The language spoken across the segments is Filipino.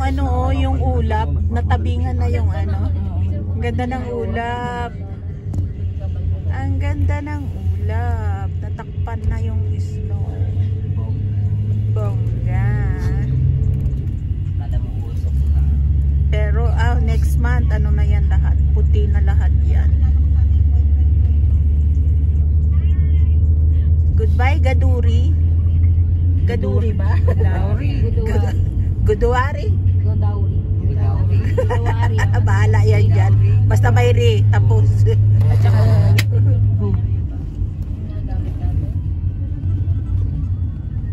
ano, oh, yung ulap, natabingan na yung ano. Ang ganda ng ulap. Ang ganda ng ulap. Natakpan na yung snow. Bongga. Pero next month, ano na yan lahat? Puti na lahat yan. Goodbye, Gaduri. Gaduri ba? Gaduri. Guduari? Godauri. Godauri. Bahala yan dyan. Basta may re, tapos. At saka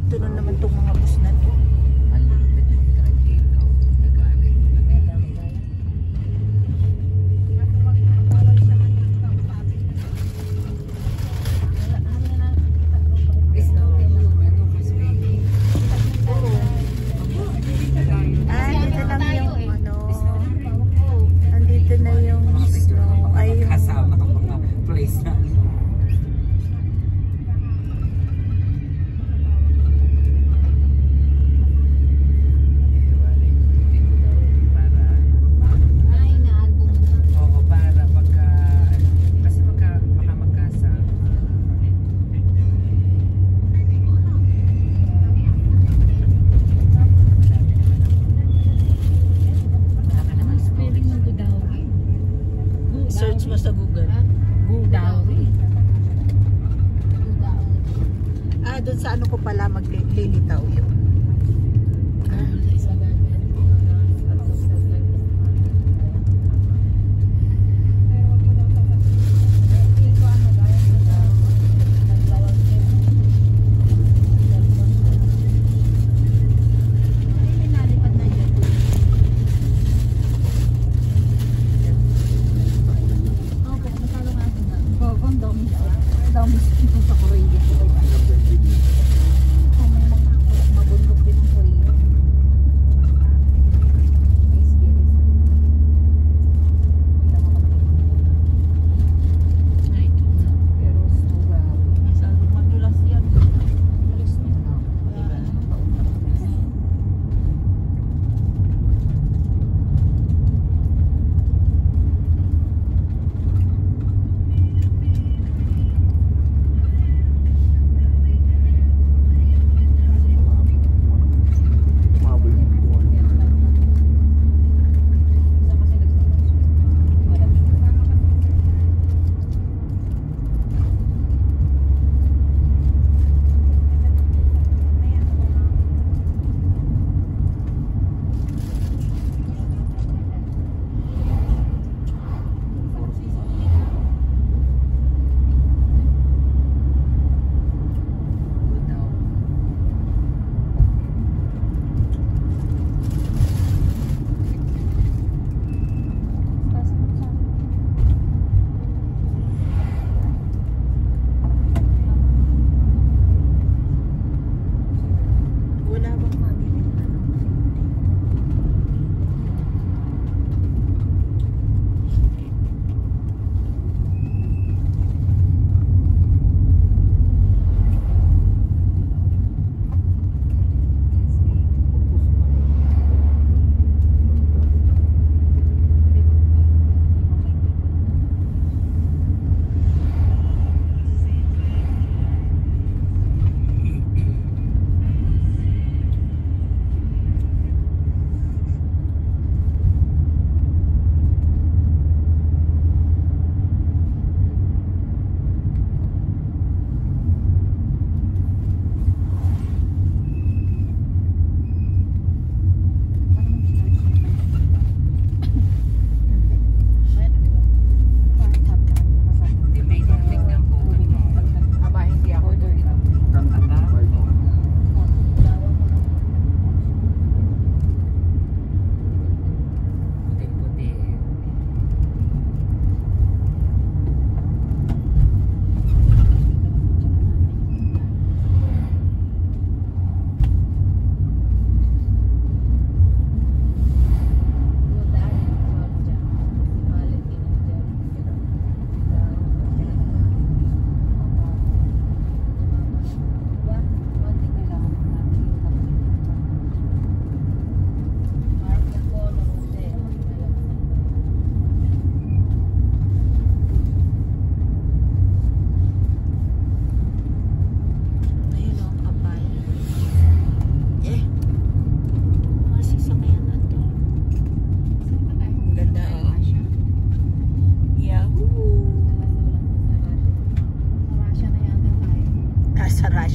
ito na naman itong mga bus na to. Search mo sa Google. Godauri. Doon sa ano ko pala maglilitaw yun. Dami sa Korea.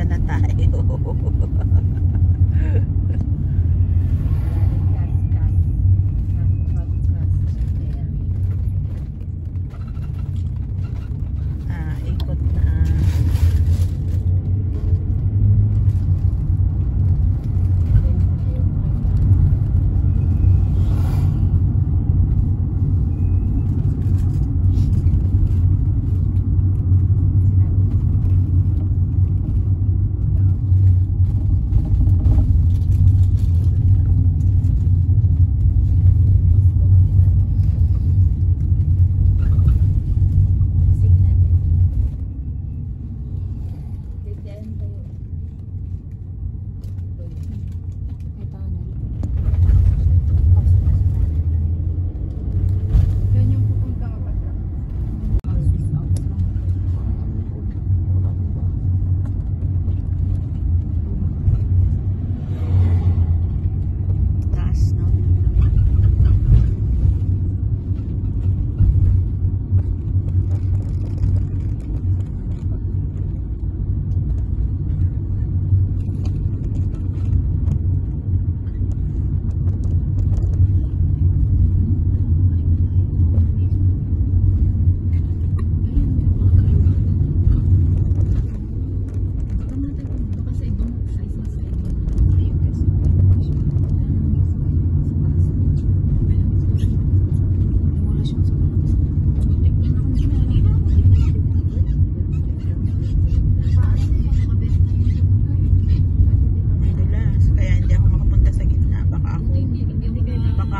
Diyan na tayo. Ikot na.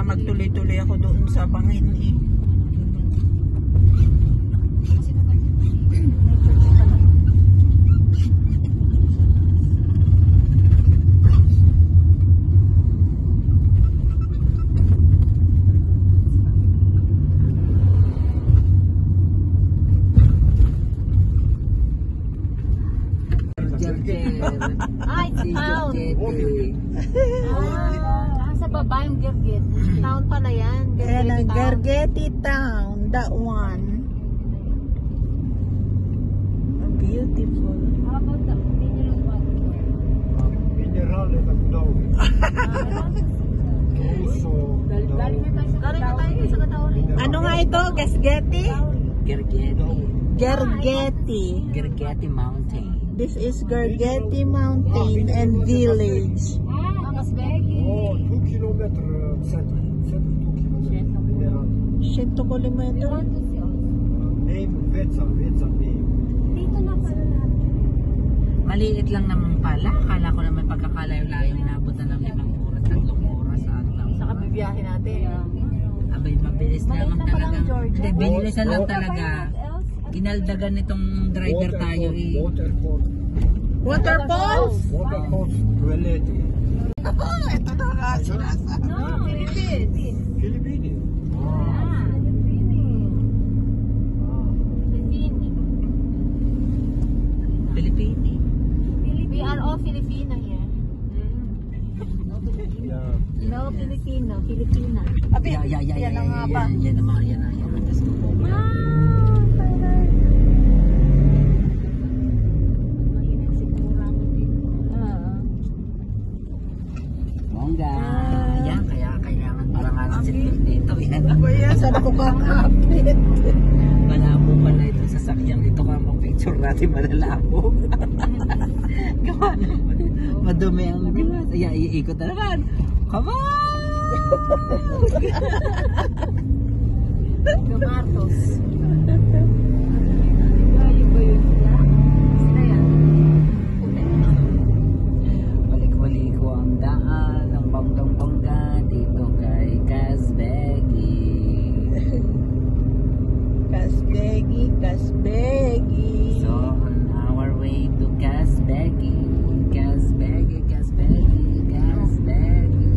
Magtuloy-tuloy ako doon sa bangin eh. Ay, town. Sa baba yung Gerget. Town pala yan. Ayan ang Town. Gergeti Town. That one. Beautiful. How about the mineral water? Mineral is a flow. Also, Galing na tayo sa Katauri. Ano nga ito? Gergeti? Gergeti. Gergeti. Gergeti Mountain. This is Gergeti Mountain and Village. Kasbegi. 2 kilometers center. Center 2 kilometers. Mineral. 100 kilometer. Name Vetsa. Vetsa name. Dito na pala natin. Maliit lang naman pala. Akala ko naman pagkakalayo-layo inabot na ng 5 oras, 3 oras. Saka bibiyahe natin. Abay, mabilis lang ang talaga. Hindi, binilisan lang talaga. Inaldagan nitong driver tayo eh. Waterfall. Waterfalls? Waterfall. Dualete. Ito na nga sinasabi. No, Philippines. Philippines. Pilipini. We are all Filipino here. Yeah. No Filipino, Filipina. Abi, yan na nga ba? Yan na mga yan na. Just to go back. Bongga. Yan, kaya kailangan parangalan si Phil dito. Yan. Kuya, saan ako kakapit? Malabo pala ito sa sakyang ito ka picture natin malalabo. Gawa naman. Madumi ang glass. Ayan, iikot na naman. Come on! Gamartos. Layo ba yun sila? Sila yan. Balik-baliko ang daan ng banggang-bangga dito kay Casbegi. Casbegi, Casbegi. So, on our way to Casbegi. Casbegi, Casbegi, Casbegi.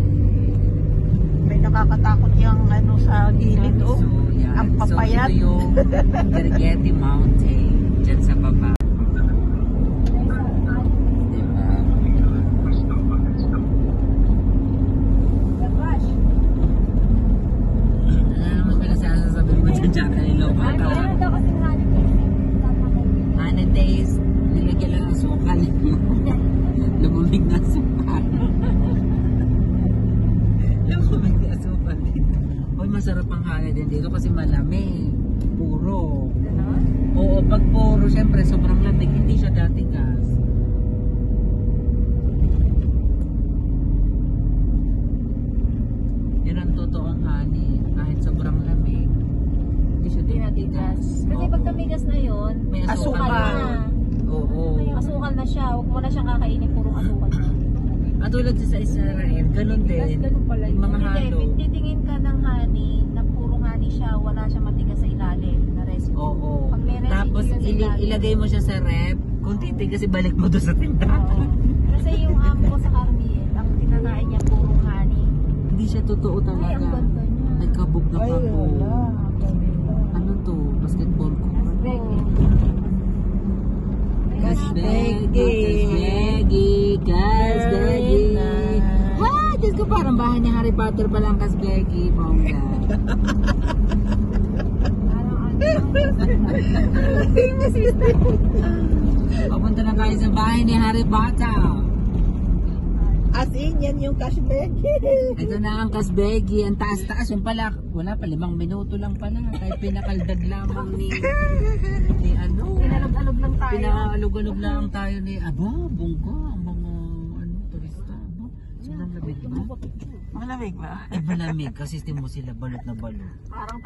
May nakakatakot yung ano sa gilid oh. So, yan. Ang papayat. So, ito yung Gergeti Mountain. Diyan sa baba. Diba? Ano naman pala sasabihin mo dyan dyan kanilo ba? Ano daw kasi 100 days? 100 days, nilagyan lang ng sukan. masarap ang hangin din dito kasi malamig. Puro. Ganon? Oo, pag puro, syempre sobrang lamig, hindi siya dati gas. Yun ang totoong hangin. Kahit sobrang lamig, hindi siya Hindi dati natigas. gas. Kasi pag namigas na yun, May asukal asukal. na. Oo. Asukal na siya. Huwag mo na siyang kakainin, purong asukal na. At tulad sa Israel, ganun din. Ganun pala Yung mga halo. Hindi, titingin ka ng honey, na purong honey siya, wala siyang matigas sa ilalim na residue. Oo. Pag may residue Tapos yun sa ilalim. ilagay mo siya sa rep. Kung titig kasi balik mo doon sa tindahan. Oo. Kasi yung amo ko sa Carmiel, ang kinakain niya purong honey. Hindi siya totoo Ay, talaga. ang ganda niya. Ay, kabog na Ay, kabog. wala. Ano to? Basketball ko. Becky. Kasbegi. Kasbegi. What? Diyos ko parang bahay ni Harry Potter pa lang Kasbegi. Bongga. Papunta na tayo sa bahay ni Harry Potter. As in, yan yung cashback. Ito na ang Kasbegi. Ang taas-taas. Yung pala, wala pa, 5 minuto lang pala. Kahit pinakaldag lamang ni ano. Pinalog-alog lang tayo. Pinaalog-alog lang tayo ni aba, bungka, ang mga turista. Aba, sobrang lamig ba? Malamig ba? Ay, malamig kasi mo sila balot na balot. Parang